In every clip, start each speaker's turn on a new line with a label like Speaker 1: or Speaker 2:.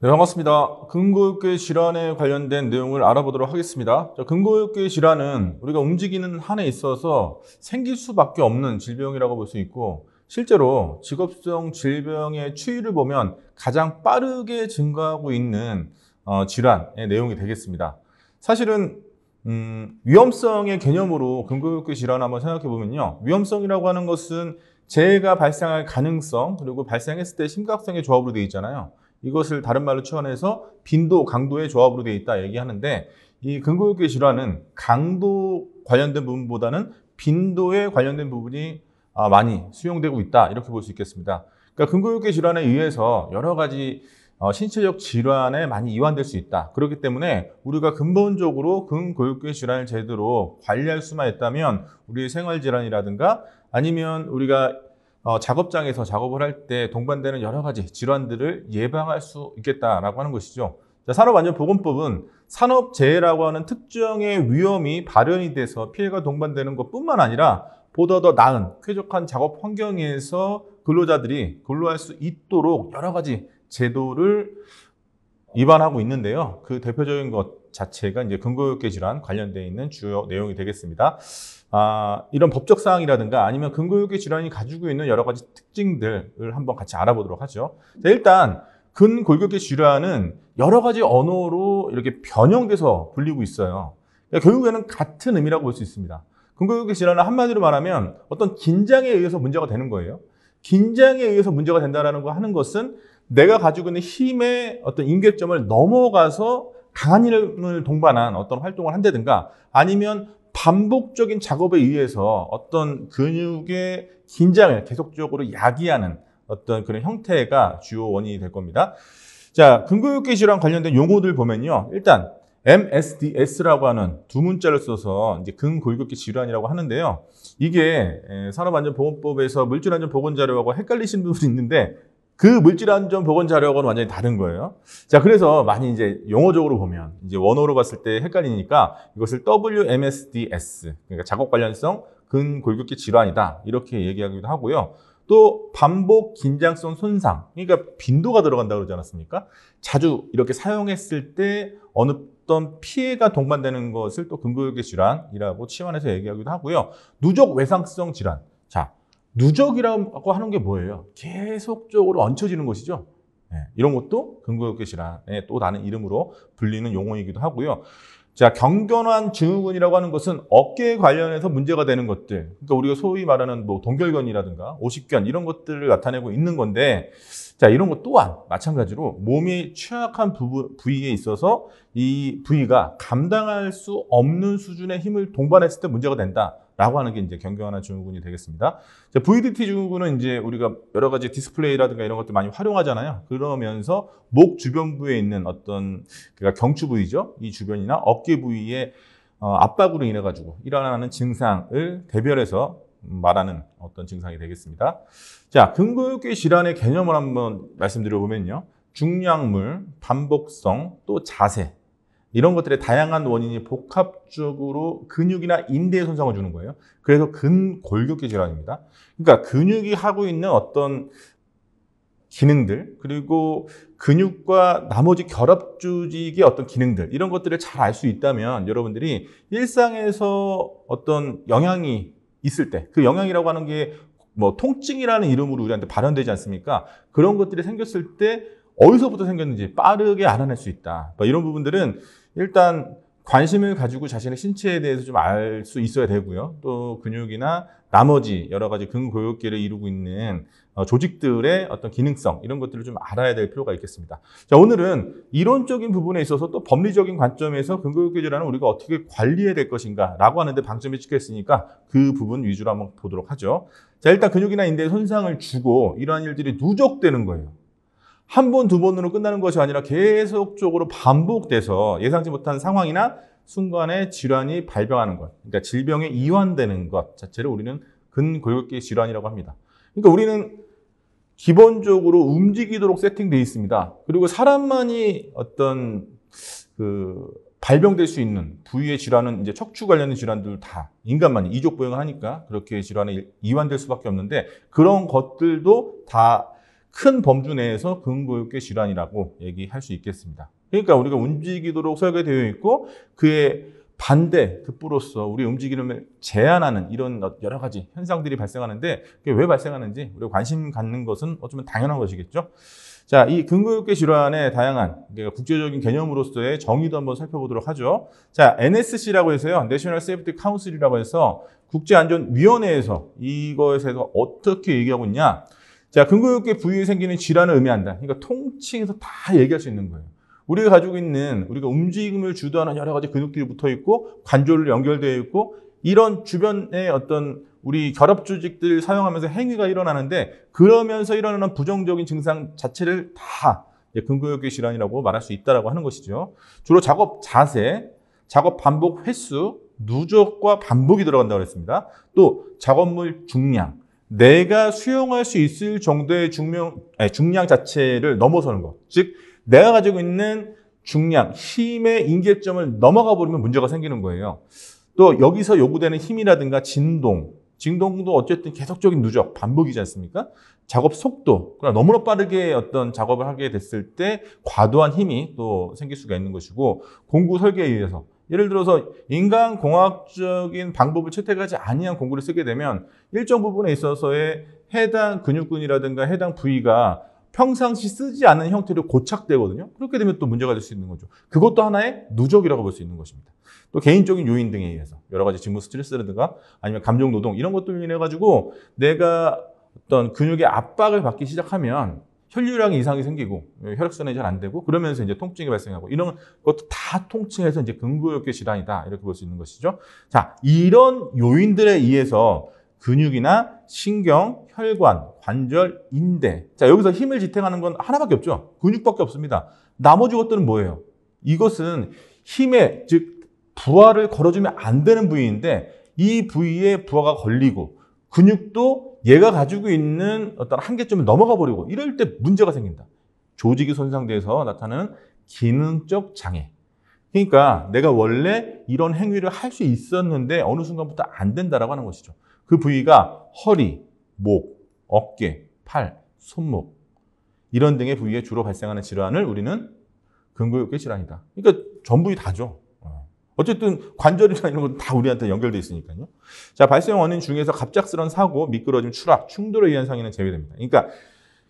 Speaker 1: 네, 반갑습니다. 근골격 질환에 관련된 내용을 알아보도록 하겠습니다. 근골격 질환은 우리가 움직이는 한에 있어서 생길 수밖에 없는 질병이라고 볼 수 있고, 실제로 직업성 질병의 추이를 보면 가장 빠르게 증가하고 있는 질환의 내용이 되겠습니다. 사실은 위험성의 개념으로 근골격 질환을 한번 생각해 보면요, 위험성이라고 하는 것은 재해가 발생할 가능성 그리고 발생했을 때 심각성의 조합으로 되어 있잖아요. 이것을 다른 말로 추원해서 빈도, 강도의 조합으로 되어 있다 얘기하는데, 이 근골격 질환은 강도 관련된 부분보다는 빈도에 관련된 부분이 많이 수용되고 있다, 이렇게 볼 수 있겠습니다. 그러니까 근골격 질환에 의해서 여러 가지 신체적 질환에 많이 이완될 수 있다. 그렇기 때문에 우리가 근본적으로 근골격 질환을 제대로 관리할 수만 있다면 우리의 생활 질환이라든가 아니면 우리가 작업장에서 작업을 할 때 동반되는 여러 가지 질환들을 예방할 수 있겠다라고 하는 것이죠. 자, 산업안전보건법은 산업재해라고 하는 특정의 위험이 발현이 돼서 피해가 동반되는 것뿐만 아니라 보다 더 나은 쾌적한 작업 환경에서 근로자들이 근로할 수 있도록 여러 가지 제도를 위반하고 있는데요. 그 대표적인 것 자체가 이제 근골격 질환 관련되어 있는 주요 내용이 되겠습니다. 이런 법적 사항이라든가 아니면 근골격 질환이 가지고 있는 여러 가지 특징들을 한번 같이 알아보도록 하죠. 자, 일단 근골격 질환은 여러 가지 언어로 이렇게 변형돼서 불리고 있어요. 그러니까 결국에는 같은 의미라고 볼 수 있습니다. 근골격 질환은 한마디로 말하면 어떤 긴장에 의해서 문제가 되는 거예요. 긴장에 의해서 문제가 된다는 거 하는 것은 내가 가지고 있는 힘의 어떤 임계점을 넘어가서 강한 힘을 동반한 어떤 활동을 한다든가 아니면 반복적인 작업에 의해서 어떤 근육의 긴장을 계속적으로 야기하는 어떤 그런 형태가 주요 원인이 될 겁니다. 자, 근골격 질환 관련된 용어들 보면요. 일단 MSDS라고 하는 두 문자를 써서 이제 근골격 질환이라고 하는데요. 이게 산업안전보건법에서 물질안전보건자료하고 헷갈리시는 부분이 있는데 그 물질안전보건자료하고는 완전히 다른 거예요. 자, 그래서 많이 이제 용어적으로 보면 이제 원어로 봤을 때 헷갈리니까 이것을 WMSDS, 그러니까 작업 관련성 근골격계 질환이다, 이렇게 얘기하기도 하고요. 또 반복 긴장성 손상, 그러니까 빈도가 들어간다고 그러지 않았습니까? 자주 이렇게 사용했을 때 어떤 피해가 동반되는 것을 또 근골격계 질환이라고 치환해서 얘기하기도 하고요. 누적 외상성 질환. 자, 누적이라고 하는 게 뭐예요? 계속적으로 얹혀지는 것이죠. 이런 것도 근골격 질환의 또 다른 이름으로 불리는 용어이기도 하고요. 자, 경견환 증후군이라고 하는 것은 어깨에 관련해서 문제가 되는 것들, 그러니까 우리가 소위 말하는 뭐 동결견이라든가 오십견 이런 것들을 나타내고 있는 건데, 자, 이런 것 또한 마찬가지로 몸이 취약한 부위에 있어서 이 부위가 감당할 수 없는 수준의 힘을 동반했을 때 문제가 된다라고 하는 게 이제 경견환 증후군이 되겠습니다. 자, VDT 증후군은 이제 우리가 여러 가지 디스플레이라든가 이런 것들 많이 활용하잖아요. 그러면서 목 주변부에 있는 어떤 그러니까 경추 부위죠. 이 주변이나 어깨 부위에 압박으로 인해 가지고 일어나는 증상을 대별해서 말하는 어떤 증상이 되겠습니다. 자, 근골격 질환의 개념을 한번 말씀드려보면요. 중량물, 반복성, 또 자세, 이런 것들의 다양한 원인이 복합적으로 근육이나 인대에 손상을 주는 거예요. 그래서 근골격계 질환입니다. 그러니까 근육이 하고 있는 어떤 기능들, 그리고 근육과 나머지 결합 조직의 어떤 기능들, 이런 것들을 잘 알 수 있다면 여러분들이 일상에서 어떤 영향이 있을 때, 그 영향이라고 하는 게 뭐 통증이라는 이름으로 우리한테 발현되지 않습니까? 그런 것들이 생겼을 때 어디서부터 생겼는지 빠르게 알아낼 수 있다. 이런 부분들은 일단 관심을 가지고 자신의 신체에 대해서 좀 알 수 있어야 되고요. 또 근육이나 나머지 여러 가지 근골격계를 이루고 있는 조직들의 어떤 기능성, 이런 것들을 좀 알아야 될 필요가 있겠습니다. 자, 오늘은 이론적인 부분에 있어서 또 법리적인 관점에서 근골격계 질환을 우리가 어떻게 관리해야 될 것인가 라고 하는데 방점이 찍혀 있으니까 그 부분 위주로 한번 보도록 하죠. 자, 일단 근육이나 인대에 손상을 주고 이러한 일들이 누적되는 거예요. 한 번, 두 번으로 끝나는 것이 아니라 계속적으로 반복돼서 예상치 못한 상황이나 순간에 질환이 발병하는 것, 그러니까 질병에 이완되는 것 자체를 우리는 근골격계 질환이라고 합니다. 그러니까 우리는 기본적으로 움직이도록 세팅되어 있습니다. 그리고 사람만이 어떤 발병될 수 있는 부위의 질환은 이제 척추 관련된 질환들 다 인간만이 이족 보행을 하니까 그렇게 질환에 이완될 수밖에 없는데, 그런 것들도 다 큰 범주 내에서 근고육계 질환이라고 얘기할 수 있겠습니다. 그러니까 우리가 움직이도록 설계되어 있고 그의 반대 급부로서 우리 움직임을 제한하는 이런 여러 가지 현상들이 발생하는데 그게 왜 발생하는지 우리가 관심 갖는 것은 어쩌면 당연한 것이겠죠. 자, 이 근고육계 질환의 다양한 국제적인 개념으로서의 정의도 한번 살펴보도록 하죠. 자, NSC라고 해서요. National Safety Council이라고 해서 국제안전위원회에서 이거에 대해서 어떻게 얘기하고 있냐. 자, 근고육계 부위에 생기는 질환을 의미한다. 그러니까 통칭해서 다 얘기할 수 있는 거예요. 우리가 가지고 있는 우리가 움직임을 주도하는 여러 가지 근육들이 붙어 있고 관절로 연결되어 있고 이런 주변에 어떤 우리 결합 조직들 사용하면서 행위가 일어나는데 그러면서 일어나는 부정적인 증상 자체를 다 근고육계 질환이라고 말할 수 있다라고 하는 것이죠. 주로 작업 자세, 작업 반복 횟수, 누적과 반복이 들어간다고 했습니다. 또 작업물 중량, 내가 수용할 수 있을 정도의 중량 자체를 넘어서는 것. 즉 내가 가지고 있는 중량, 힘의 임계점을 넘어가 버리면 문제가 생기는 거예요. 또 여기서 요구되는 힘이라든가 진동도 어쨌든 계속적인 누적, 반복이지 않습니까? 작업 속도, 그러나 너무나 빠르게 어떤 작업을 하게 됐을 때 과도한 힘이 또 생길 수가 있는 것이고 공구 설계에 의해서 예를 들어서 인간공학적인 방법을 채택하지 아니한 공구를 쓰게 되면 일정 부분에 있어서의 해당 근육군이라든가 해당 부위가 평상시 쓰지 않는 형태로 고착되거든요. 그렇게 되면 또 문제가 될 수 있는 거죠. 그것도 하나의 누적이라고 볼 수 있는 것입니다. 또 개인적인 요인 등에 의해서 여러 가지 직무 스트레스라든가 아니면 감정 노동 이런 것들로 인해 가지고 내가 어떤 근육의 압박을 받기 시작하면 혈류량이 이상이 생기고 혈액순환이 잘 안 되고 그러면서 이제 통증이 발생하고 이런 것도 다 통칭해서 이제 근고육계 질환이다 이렇게 볼 수 있는 것이죠. 자, 이런 요인들에 의해서 근육이나 신경, 혈관, 관절, 인대. 자, 여기서 힘을 지탱하는 건 하나밖에 없죠. 근육밖에 없습니다. 나머지 것들은 뭐예요? 이것은 힘의, 즉 부하를 걸어주면 안 되는 부위인데 이 부위에 부하가 걸리고 근육도 얘가 가지고 있는 어떤 한계점을 넘어가 버리고 이럴 때 문제가 생긴다. 조직이 손상돼서 나타나는 기능적 장애. 그러니까 내가 원래 이런 행위를 할 수 있었는데 어느 순간부터 안 된다라고 하는 것이죠. 그 부위가 허리, 목, 어깨, 팔, 손목 이런 등의 부위에 주로 발생하는 질환을 우리는 근고육계 질환이다. 그러니까 전부이 다죠. 어쨌든 관절이나 이런 건 다 우리한테 연결되어 있으니까요. 자, 발생 원인 중에서 갑작스러운 사고, 미끄러짐, 추락, 충돌에 의한 상해는 제외됩니다. 그러니까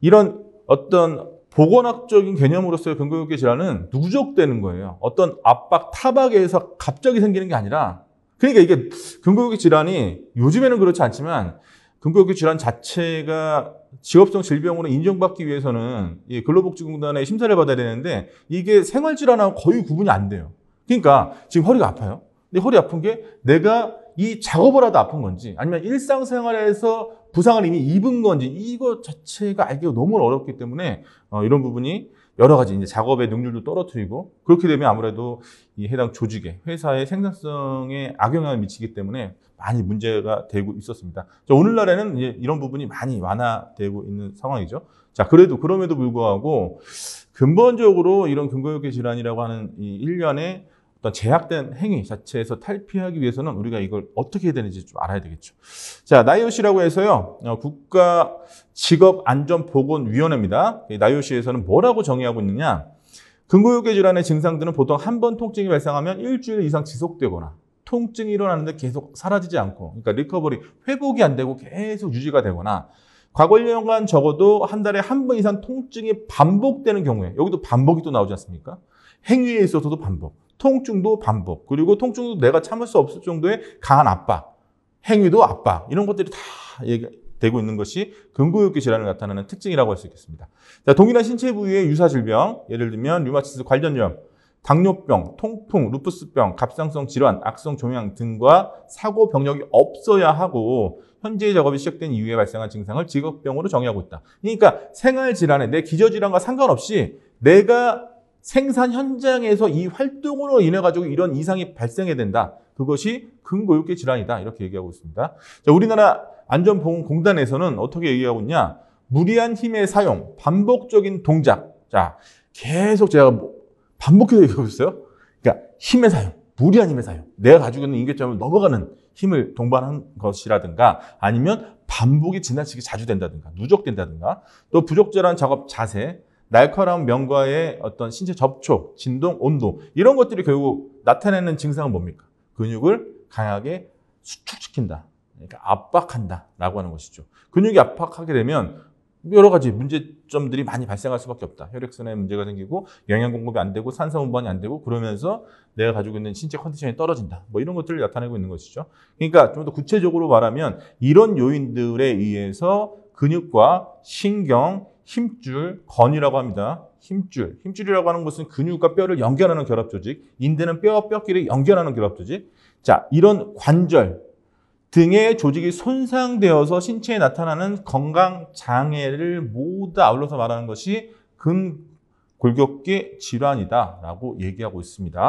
Speaker 1: 이런 어떤 보건학적인 개념으로서의 근고육계 질환은 누적되는 거예요. 어떤 압박, 타박에 의해서 갑자기 생기는 게 아니라 그러니까 이게 근고육계 질환이 요즘에는 그렇지 않지만 근고육계 질환 자체가 직업성 질병으로 인정받기 위해서는 근로복지공단의 심사를 받아야 되는데 이게 생활질환하고 거의 구분이 안 돼요. 그러니까 지금 허리가 아파요. 근데 허리 아픈 게 내가 이 작업을 하다 아픈 건지 아니면 일상생활에서 부상을 이미 입은 건지 이거 자체가 알기가 너무 어렵기 때문에 이런 부분이 여러 가지 이제 작업의 능률도 떨어뜨리고 그렇게 되면 아무래도 이 해당 조직의 회사의 생산성에 악영향을 미치기 때문에 많이 문제가 되고 있었습니다. 오늘날에는 이제 이런 부분이 많이 완화되고 있는 상황이죠. 자, 그럼에도 불구하고 근본적으로 이런 근고육계 질환이라고 하는 이 일련의 어떤 제약된 행위 자체에서 탈피하기 위해서는 우리가 이걸 어떻게 해야 되는지 좀 알아야 되겠죠. 자, 나이오시라고 해서요. 국가직업안전보건위원회입니다. 나이오시에서는 뭐라고 정의하고 있느냐. 근고육계 질환의 증상들은 보통 한 번 통증이 발생하면 일주일 이상 지속되거나 통증이 일어나는데 계속 사라지지 않고 그러니까 리커버리, 회복이 안 되고 계속 유지가 되거나 과거 1년간 적어도 한 달에 한 번 이상 통증이 반복되는 경우에 여기도 반복이 또 나오지 않습니까? 행위에 있어서도 반복, 통증도 반복, 그리고 통증도 내가 참을 수 없을 정도의 강한 압박, 행위도 압박 이런 것들이 다 되고 있는 것이 근고육계 질환을 나타내는 특징이라고 할 수 있겠습니다. 자, 동일한 신체 부위의 유사 질병, 예를 들면 류마티스 관절염, 당뇨병, 통풍, 루푸스병, 갑상선 질환, 악성 종양 등과 사고 병력이 없어야 하고 현재의 작업이 시작된 이후에 발생한 증상을 직업병으로 정의하고 있다. 그러니까 생활질환에 내 기저질환과 상관없이 내가 생산 현장에서 이 활동으로 인해 가지고 이런 이상이 발생해야 된다. 그것이 근고육계 질환이다. 이렇게 얘기하고 있습니다. 자, 우리나라 안전보건공단에서는 어떻게 얘기하고 있냐? 무리한 힘의 사용, 반복적인 동작. 자, 계속 제가 반복해서 얘기하고 있어요. 그러니까 힘의 사용, 무리한 힘의 사용. 내가 가지고 있는 임계점을 넘어가는 힘을 동반한 것이라든가 아니면 반복이 지나치게 자주 된다든가 누적된다든가 또 부적절한 작업 자세, 날카로운 면과의 어떤 신체 접촉, 진동, 온도 이런 것들이 결국 나타내는 증상은 뭡니까? 근육을 강하게 수축시킨다. 그러니까 압박한다라고 하는 것이죠. 근육이 압박하게 되면 여러 가지 문제점들이 많이 발생할 수밖에 없다. 혈액순환에 문제가 생기고 영양 공급이 안 되고 산소 운반이 안 되고 그러면서 내가 가지고 있는 신체 컨디션이 떨어진다. 뭐 이런 것들을 나타내고 있는 것이죠. 그러니까 좀 더 구체적으로 말하면 이런 요인들에 의해서 근육과 신경, 힘줄, 건이라고 합니다. 힘줄이라고 하는 것은 근육과 뼈를 연결하는 결합 조직, 인대는 뼈와 뼈끼리 연결하는 결합 조직. 자, 이런 관절 등의 조직이 손상되어서 신체에 나타나는 건강 장애를 모두 다 아울러서 말하는 것이 근골격계 질환이다라고 얘기하고 있습니다.